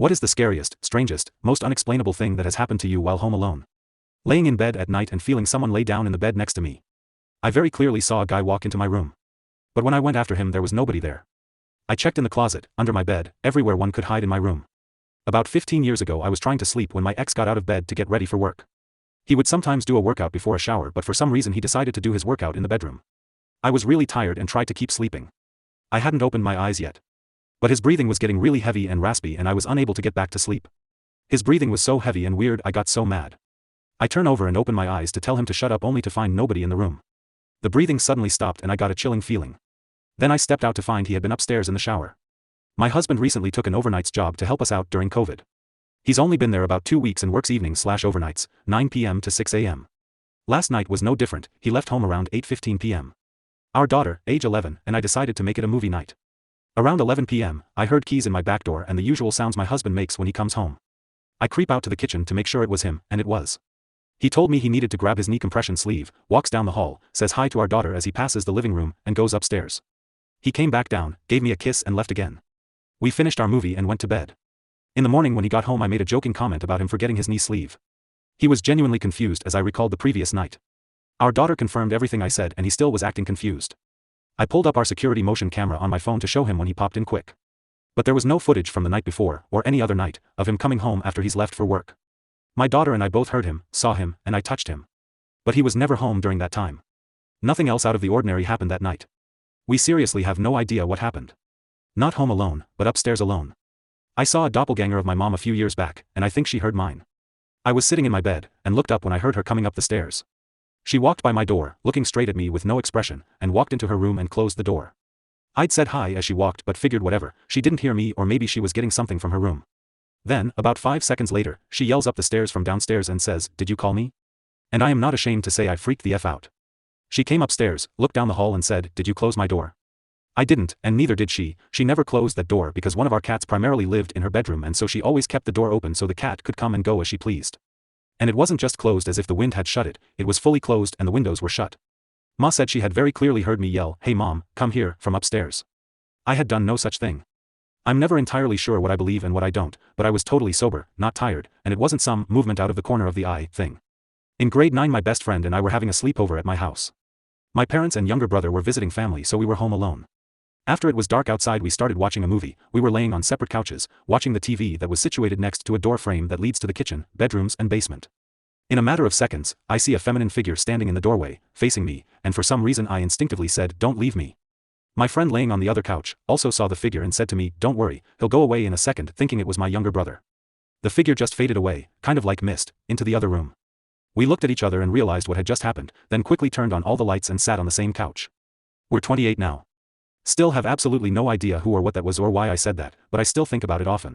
What is the scariest, strangest, most unexplainable thing that has happened to you while home alone? Laying in bed at night and feeling someone lay down in the bed next to me. I very clearly saw a guy walk into my room. But when I went after him there was nobody there. I checked in the closet, under my bed, everywhere one could hide in my room. About 15 years ago I was trying to sleep when my ex got out of bed to get ready for work. He would sometimes do a workout before a shower, but for some reason he decided to do his workout in the bedroom. I was really tired and tried to keep sleeping. I hadn't opened my eyes yet. But his breathing was getting really heavy and raspy and I was unable to get back to sleep. His breathing was so heavy and weird I got so mad. I turn over and open my eyes to tell him to shut up only to find nobody in the room. The breathing suddenly stopped and I got a chilling feeling. Then I stepped out to find he had been upstairs in the shower. My husband recently took an overnights job to help us out during COVID. He's only been there about 2 weeks and works evenings/overnights, 9 p.m. to 6 a.m. Last night was no different, he left home around 8:15 p.m. Our daughter, age 11, and I decided to make it a movie night. Around 11 p.m., I heard keys in my back door and the usual sounds my husband makes when he comes home. I creep out to the kitchen to make sure it was him, and it was. He told me he needed to grab his knee compression sleeve, walks down the hall, says hi to our daughter as he passes the living room, and goes upstairs. He came back down, gave me a kiss and left again. We finished our movie and went to bed. In the morning when he got home I made a joking comment about him forgetting his knee sleeve. He was genuinely confused as I recalled the previous night. Our daughter confirmed everything I said and he still was acting confused. I pulled up our security motion camera on my phone to show him when he popped in quick. But there was no footage from the night before, or any other night, of him coming home after he's left for work. My daughter and I both heard him, saw him, and I touched him. But he was never home during that time. Nothing else out of the ordinary happened that night. We seriously have no idea what happened. Not home alone, but upstairs alone. I saw a doppelganger of my mom a few years back, and I think she heard mine. I was sitting in my bed, and looked up when I heard her coming up the stairs. She walked by my door, looking straight at me with no expression, and walked into her room and closed the door. I'd said hi as she walked but figured whatever, she didn't hear me or maybe she was getting something from her room. Then, about 5 seconds later, she yells up the stairs from downstairs and says, "Did you call me?" And I am not ashamed to say I freaked the F out. She came upstairs, looked down the hall and said, "Did you close my door?" I didn't, and neither did she never closed that door because one of our cats primarily lived in her bedroom and so she always kept the door open so the cat could come and go as she pleased. And it wasn't just closed as if the wind had shut it, it was fully closed and the windows were shut. Ma said she had very clearly heard me yell, "Hey mom, come here," from upstairs. I had done no such thing. I'm never entirely sure what I believe and what I don't, but I was totally sober, not tired, and it wasn't some movement out of the corner of the eye thing. In grade 9 my best friend and I were having a sleepover at my house. My parents and younger brother were visiting family so we were home alone. After it was dark outside we started watching a movie. We were laying on separate couches, watching the TV that was situated next to a door frame that leads to the kitchen, bedrooms and basement. In a matter of seconds, I see a feminine figure standing in the doorway, facing me, and for some reason I instinctively said, "Don't leave me." My friend laying on the other couch also saw the figure and said to me, "Don't worry, he'll go away in a second," thinking it was my younger brother. The figure just faded away, kind of like mist, into the other room. We looked at each other and realized what had just happened, then quickly turned on all the lights and sat on the same couch. We're 28 now. Still have absolutely no idea who or what that was or why I said that, but I still think about it often.